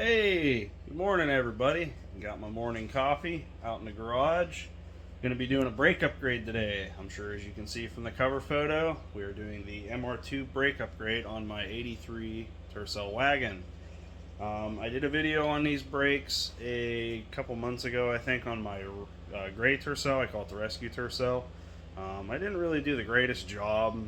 Hey, good morning everybody. Got my morning coffee out in the garage. Gonna be doing a brake upgrade today. I'm sure as you can see from the cover photo, we are doing the MR2 brake upgrade on my 83 tercel wagon. I did a video on these brakes a couple months ago, I think, on my gray tercel. I call it the rescue tercel. I didn't really do the greatest job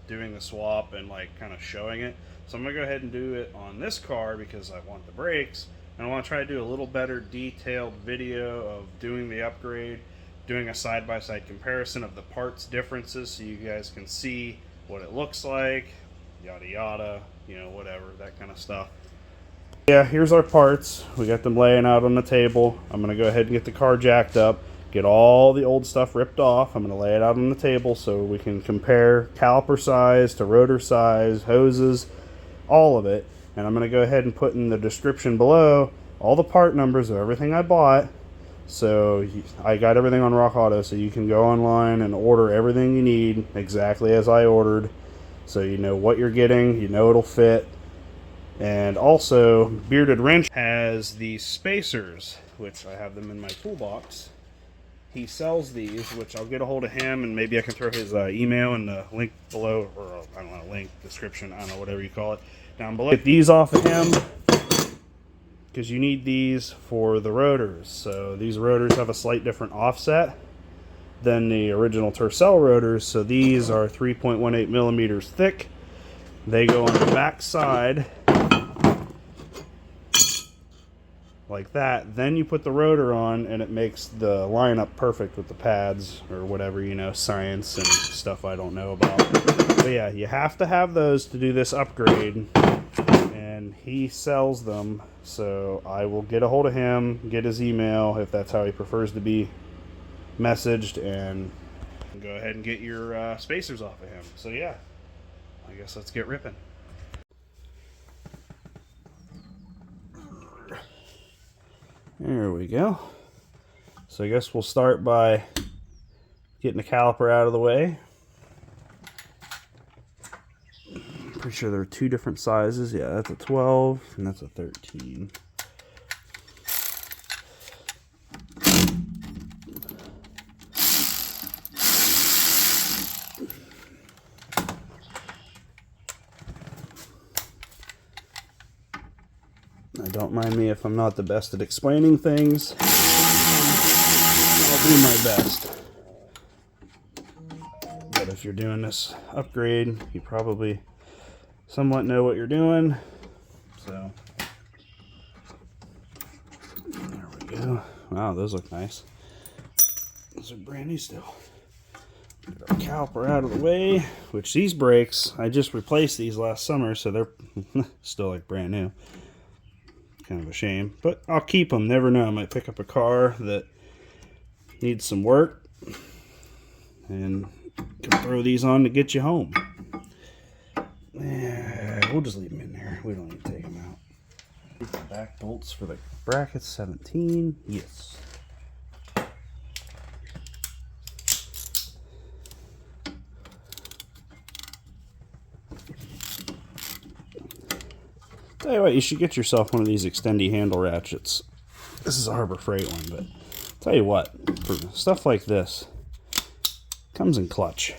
doing the swap and like kind of showing it. So I'm gonna go ahead and do it on this car because I want the brakes and I want to try to do a little better detailed video of doing the upgrade, doing a side-by-side comparison of the parts differences so you guys can see what it looks like, yada yada, you know, whatever, that kind of stuff. Yeah, here's our parts. We got them laying out on the table. I'm gonna go ahead and get the car jacked up, get all the old stuff ripped off. I'm going to lay it out on the table so we can compare caliper size to rotor size, hoses, all of it. And I'm going to go ahead and put in the description below all the part numbers of everything I bought. So I got everything on ROCKAUTO, so you can go online and order everything you need exactly as I ordered. So you know what you're getting, you know it'll fit. And also, Bearded Wrencher has these spacers, which I have them in my toolbox. He sells these, which I'll get a hold of him, and maybe I can throw his email in the link below, or I don't know, link, description, I don't know, whatever you call it, down below. Get these off of him, because you need these for the rotors. So these rotors have a slight different offset than the original tercel rotors, so these are 3.18 millimeters thick. They go on the back side, like that. Then you put the rotor on and it makes the lineup perfect with the pads or whatever, you know, science and stuff I don't know about. But yeah, you have to have those to do this upgrade, and he sells them, so I will get a hold of him, get his email if that's how he prefers to be messaged, and go ahead and get your spacers off of him. So yeah, I guess let's get ripping. There we go. So I guess we'll start by getting the caliper out of the way. Pretty sure there are two different sizes. Yeah, that's a 12 and that's a 13. Now, don't mind me if I'm not the best at explaining things. I'll do my best. But if you're doing this upgrade, you probably somewhat know what you're doing. So, there we go. Wow, those look nice. Those are brand new still. Get our caliper out of the way, which these brakes, I just replaced these last summer, so they're still like brand new. Kind of a shame, but I'll keep them. Never know, I might pick up a car that needs some work and can throw these on to get you home. Yeah, we'll just leave them in there. We don't need to take them out. The back bolts for the brackets, 17. Yes. Tell you what, you should get yourself one of these extendy handle ratchets. This is a Harbor Freight one, but tell you what, for stuff like this, comes in clutch.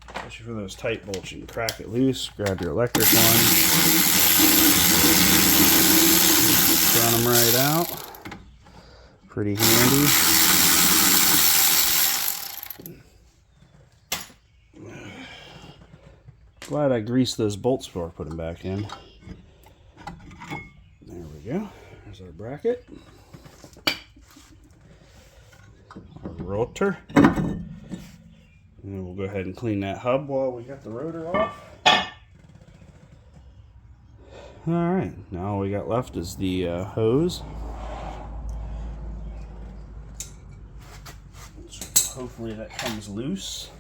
Especially for those tight bolts, you can crack it loose, grab your electric one, run them right out. Pretty handy. Glad I greased those bolts before I put them back in. There we go. There's our bracket. Our rotor. And then we'll go ahead and clean that hub while we got the rotor off. Alright, now all we got left is the hose. Hopefully that comes loose.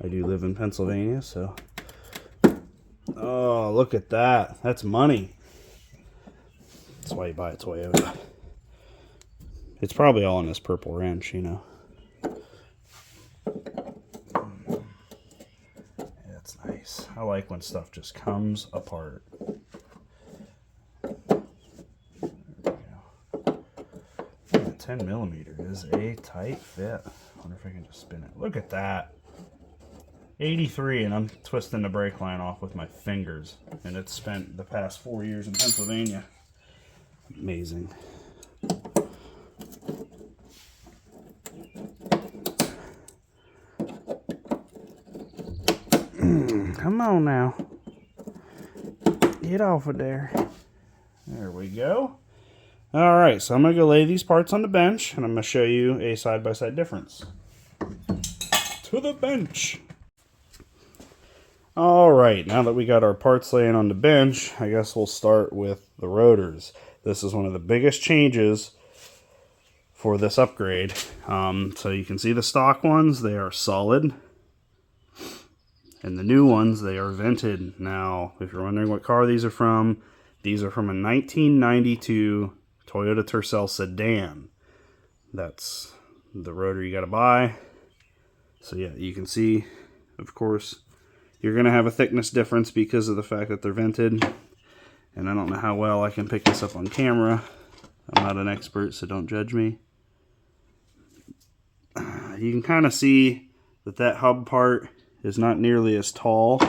I do live in Pennsylvania, so... Oh, look at that. That's money. That's why you buy a Toyota. It's probably all in this purple wrench, you know. That's nice. I like when stuff just comes apart. 10 millimeter is a tight fit. I wonder if I can just spin it. Look at that. 83, and I'm twisting the brake line off with my fingers. And it's spent the past 4 years in Pennsylvania. Amazing. Come on now. Get off of there. There we go. Alright, so I'm going to go lay these parts on the bench, and I'm going to show you a side-by-side difference. To the bench! Alright, now that we got our parts laying on the bench, I guess we'll start with the rotors. This is one of the biggest changes for this upgrade. So you can see the stock ones, they are solid. And the new ones, they are vented. Now, if you're wondering what car these are from a 1992 Toyota Tercel sedan. That's the rotor you got to buy. So yeah, you can see, of course, you're going to have a thickness difference because of the fact that they're vented. And I don't know how well I can pick this up on camera. I'm not an expert, so don't judge me. You can kind of see that that hub part is not nearly as tall,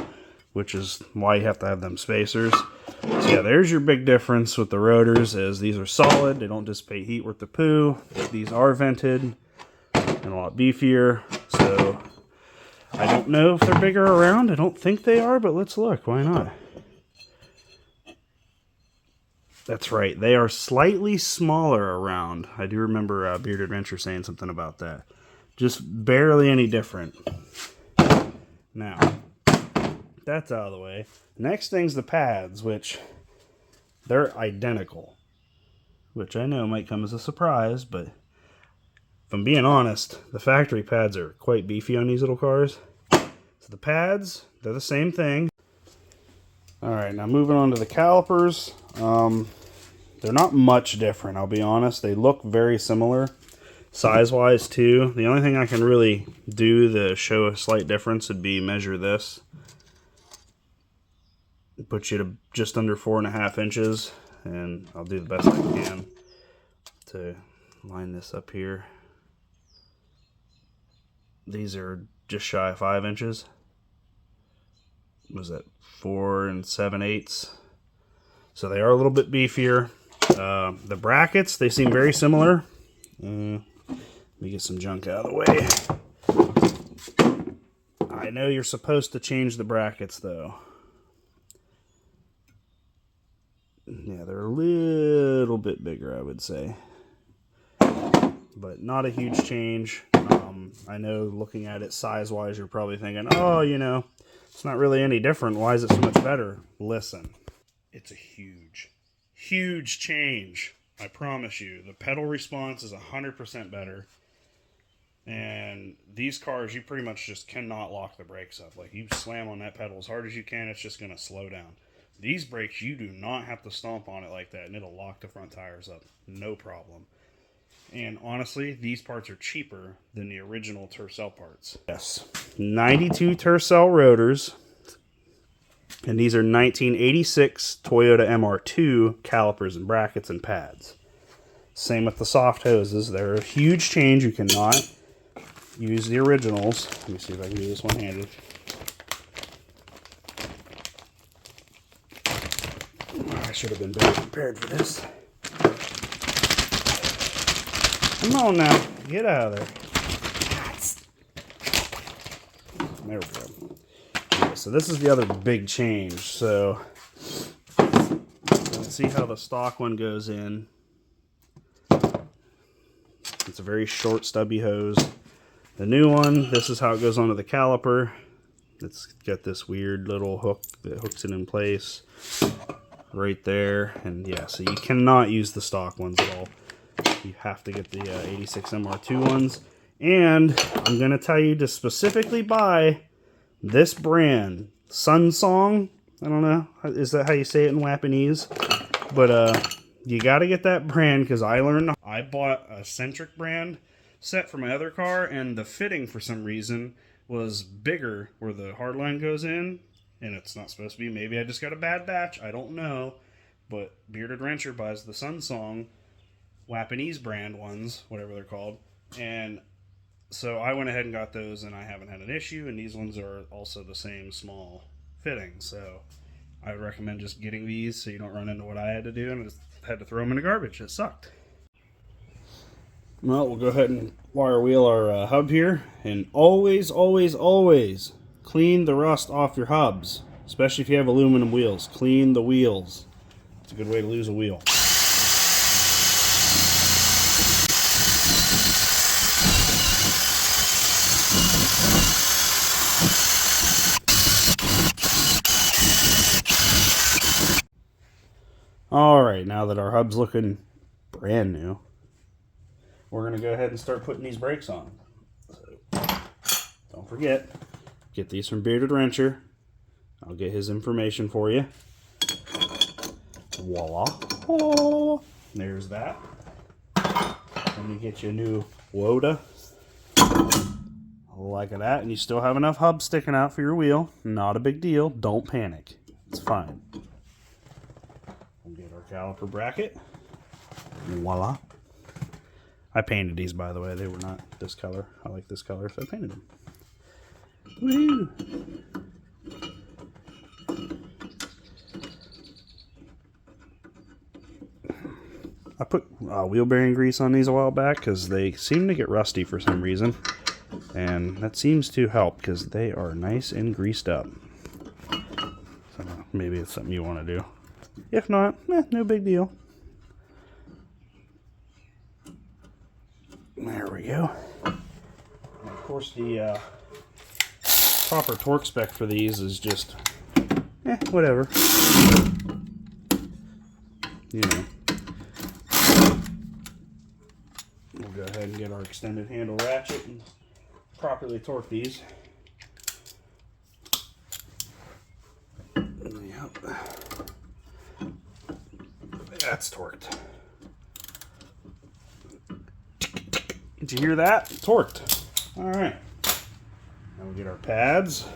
which is why you have to have them spacers. So yeah, there's your big difference with the rotors, is these are solid, they don't dissipate heat worth the poo. These are vented and a lot beefier, so I don't know if they're bigger around. I don't think they are, but let's look, why not? That's right, they are slightly smaller around. I do remember beardedwrencher saying something about that. Just barely any different. Now, that's out of the way. Next thing's the pads, which they're identical. Which I know might come as a surprise, but if I'm being honest, the factory pads are quite beefy on these little cars. So the pads, they're the same thing. Alright, now moving on to the calipers. They're not much different, I'll be honest. They look very similar. Size-wise, too. The only thing I can really do to show a slight difference would be measure this. Put you to just under 4.5 inches, and I'll do the best I can to line this up here. These are just shy of 5 inches. Was that 4 7/8? So they are a little bit beefier. The brackets, they seem very similar. Let me get some junk out of the way. I know you're supposed to change the brackets though. Yeah, they're a little bit bigger, I would say. But not a huge change. I know looking at it size-wise, you're probably thinking, oh, you know, it's not really any different. Why is it so much better? Listen, it's a huge, huge change. I promise you. The pedal response is 100% better. And these cars, you pretty much just cannot lock the brakes up. Like, you slam on that pedal as hard as you can, it's just going to slow down. These brakes, you do not have to stomp on it like that, and it'll lock the front tires up. No problem. And honestly, these parts are cheaper than the original Tercel parts. Yes, 92 Tercel rotors. And these are 1986 Toyota MR2 calipers and brackets and pads. Same with the soft hoses. They're a huge change. You cannot use the originals. Let me see if I can do this one-handed. I should have been better prepared for this. Come on now. Get out of there. There we go. Okay, so this is the other big change. So let's see how the stock one goes in. It's a very short, stubby hose. The new one, this is how it goes onto the caliper. It's got this weird little hook that hooks it in place right there. And yeah, so you cannot use the stock ones at all. You have to get the 86 MR2 ones. And I'm going to tell you to specifically buy this brand, SUNSONG. I don't know, is that how you say it in Japanese? But you got to get that brand, because I bought a Centric brand set for my other car, and the fitting for some reason was bigger where the hardline goes in, and it's not supposed to be. Maybe I just got a bad batch, I don't know. But beardedwrencher buys the SUNSONG Japanese brand ones, whatever they're called. And so I went ahead and got those, and I haven't had an issue. And these ones are also the same small fitting. So I would recommend just getting these so you don't run into what I had to do, and I just had to throw them in the garbage. It sucked. Well, we'll go ahead and wire wheel our hub here. And always, always, always clean the rust off your hubs, especially if you have aluminum wheels. Clean the wheels. It's a good way to lose a wheel. Alright, now that our hub's looking brand new, we're going to go ahead and start putting these brakes on. So, don't forget, get these from Bearded Wrencher. I'll get his information for you. Voila. Oh, there's that. Let me get you a new Toyota. Like that, and you still have enough hub sticking out for your wheel. Not a big deal. Don't panic. It's fine. We'll get our caliper bracket. Voila. I painted these, by the way. They were not this color. I like this color, so I painted them. Woohoo! I put wheel bearing grease on these a while back because they seem to get rusty for some reason. And that seems to help because they are nice and greased up. So maybe it's something you want to do. If not, no big deal. There we go. And of course, the proper torque spec for these is just, whatever. You know. We'll go ahead and get our extended handle ratchet and properly torque these. Yep. That's torqued. Did you hear that? Torqued. Alright. Now we'll get our pads.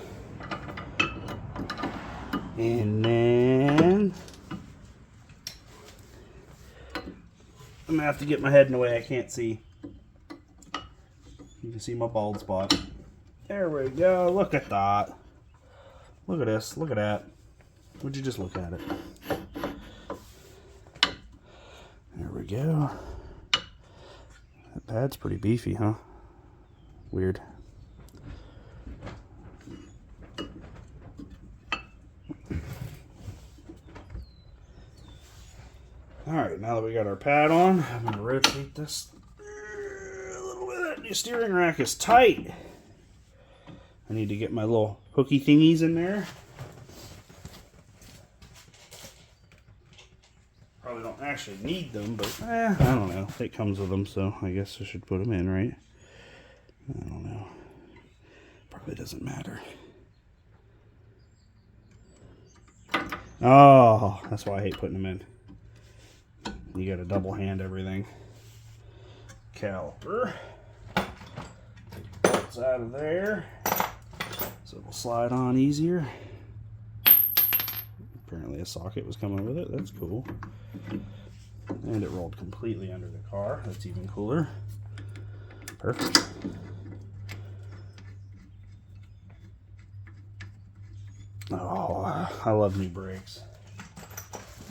And then I'm going to have to get my head in the way. I can't see. You can see my bald spot. There we go. Look at that. Look at this. Look at that. Would you just look at it? There we go. That pad's pretty beefy, huh? Weird. Alright, now that we got our pad on, I'm going to rotate this a little bit. That new steering rack is tight. I need to get my little hooky thingies in there. Probably don't actually need them, but I don't know. It comes with them, so I guess I should put them in, right? I don't know. Probably doesn't matter. Oh, that's why I hate putting them in. You gotta double hand everything. Caliper. Take the bolts out of there so it'll slide on easier. Apparently a socket was coming with it. That's cool. And it rolled completely under the car. That's even cooler. Perfect. Oh, I love new brakes.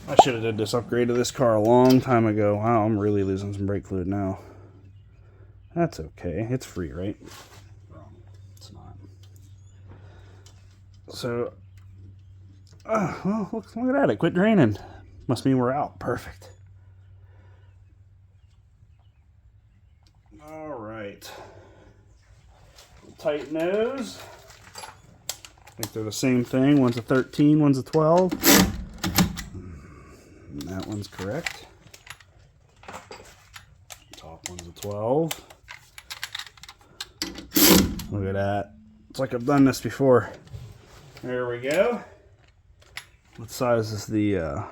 I should have did this upgrade to this car a long time ago. Wow, I'm really losing some brake fluid now. That's okay. It's free, right? Wrong. It's not. So, well, look at that. It quit draining. Must mean we're out. Perfect. All right. Tight nose. I think they're the same thing. One's a 13, one's a 12. And that one's correct. Top one's a 12. Look at that. It's like I've done this before. There we go. What size is the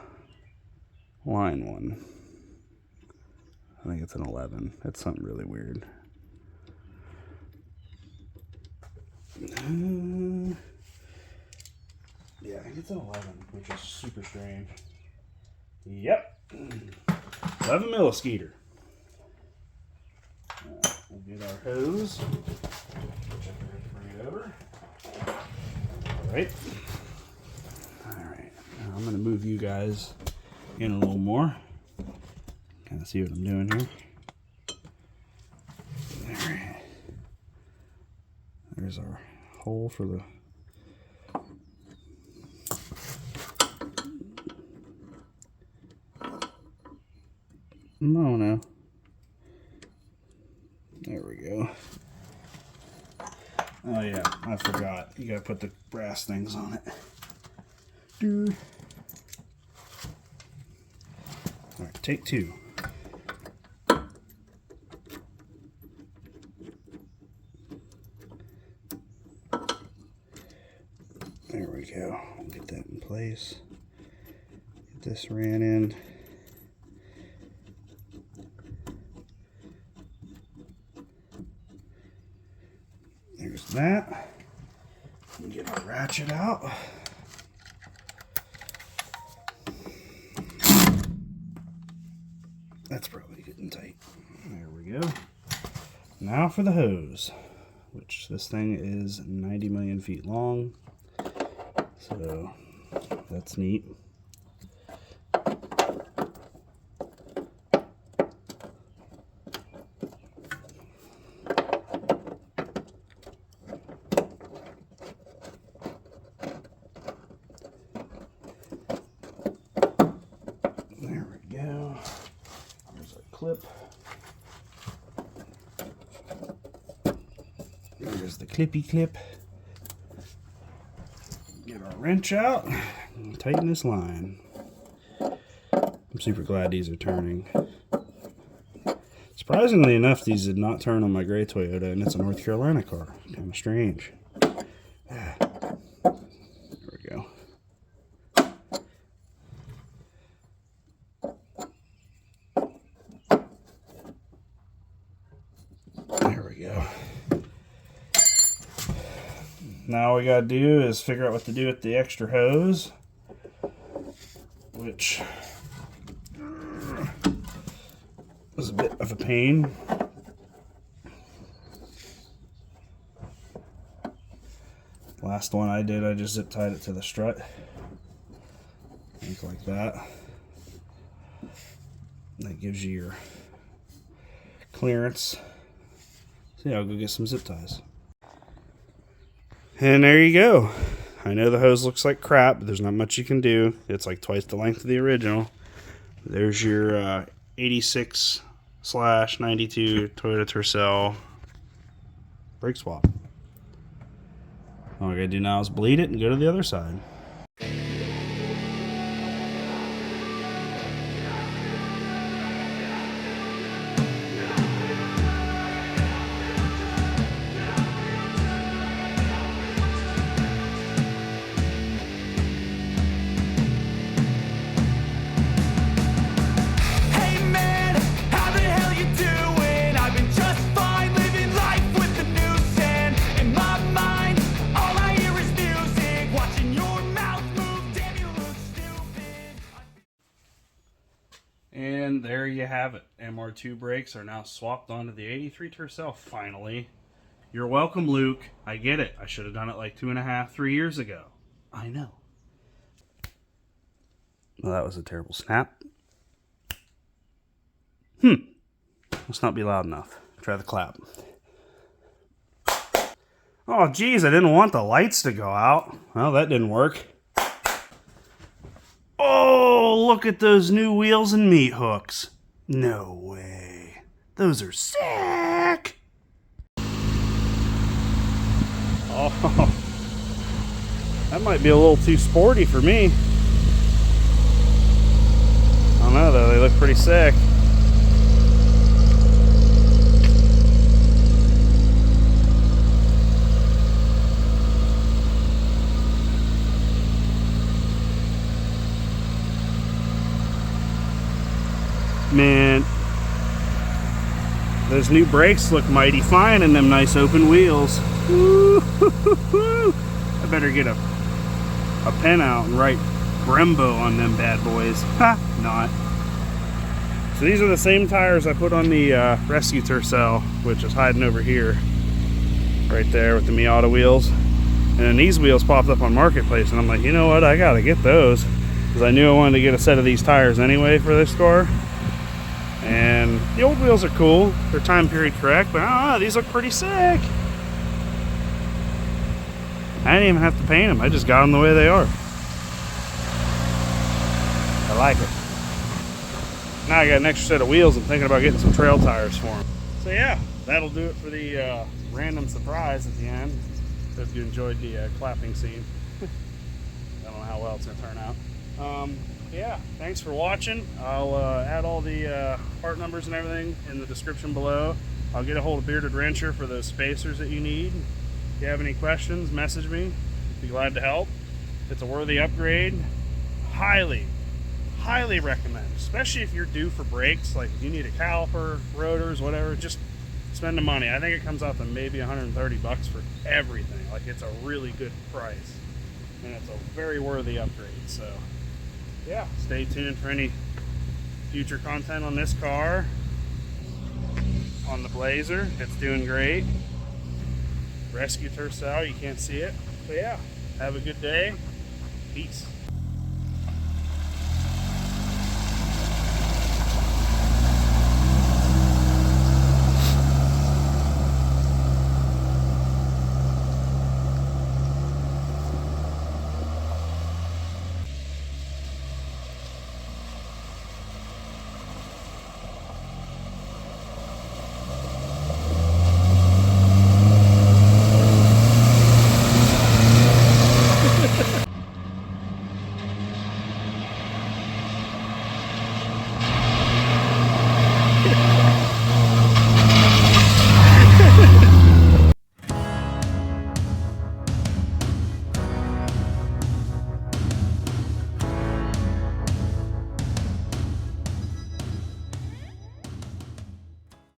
line one? I think it's an 11. That's something really weird. Yeah, I think it's an 11, which is super strange. Yep. 11 milliskeeter. Get our hose. Bring it over. Alright. Alright. Now I'm going to move you guys in a little more. Kind of see what I'm doing here. Alright. There's our hole for the no. There we go. Oh yeah, I forgot. You gotta put the brass things on it. Dude. Alright, take two. There we go. Get that in place. Get this ran in. There's that. Get our ratchet out. That's probably getting tight. There we go. Now for the hose, which this thing is 90 million feet long. So that's neat. There we go. There's our clip. There's the clippy clip. Get our wrench out and tighten this line. I'm super glad these are turning. Surprisingly enough, these did not turn on my gray Toyota, and it's a North Carolina car. Kind of strange. There we go. There we go. Now all we gotta do is figure out what to do with the extra hose, which was a bit of a pain. Last one I did, I just zip tied it to the strut. Like that. That gives you your clearance. So yeah, I'll go get some zip ties. And there you go. I know the hose looks like crap, but there's not much you can do. It's like twice the length of the original. There's your 86/92 Toyota Tercel brake swap. All I gotta do now is bleed it and go to the other side. And there you have it. MR2 brakes are now swapped onto the 83 Tercel finally. You're welcome, Luke. I get it. I should have done it like 2.5, 3 years ago. I know. Well, that was a terrible snap. Must not be loud enough. Try the clap. Oh, geez, I didn't want the lights to go out. Well, that didn't work. Oh, look at those new wheels and meat hooks. No way. Those are sick. Oh, that might be a little too sporty for me. I don't know though, they look pretty sick. Man, those new brakes look mighty fine in them nice open wheels. I better get a pen out and write Brembo on them bad boys. Ha, not. So these are the same tires I put on the Rescue tercel, which is hiding over here, right there with the Miata wheels. And then these wheels popped up on Marketplace, and I'm like, you know what, I gotta get those, because I knew I wanted to get a set of these tires anyway for this car. And the old wheels are cool, they're time period correct, but these look pretty sick. I didn't even have to paint them, I just got them the way they are. I like it. Now I got an extra set of wheels. I'm thinking about getting some trail tires for them. So yeah, that'll do it for the random surprise at the end. Hope you enjoyed the clapping scene. I don't know how well it's going to turn out. Yeah, thanks for watching. I'll add all the part numbers and everything in the description below. I'll get a hold of beardedwrencher for those spacers that you need. If you have any questions, message me. I'd be glad to help. It's a worthy upgrade. Highly recommend, especially if you're due for brakes, like if you need a caliper, rotors, whatever, just spend the money. I think it comes out to maybe 130 bucks for everything. Like, it's a really good price, and it's a very worthy upgrade. So yeah, stay tuned for any future content on this car. On the Blazer, it's doing great. Rescue tercel, you can't see it, but yeah, have a good day. Peace.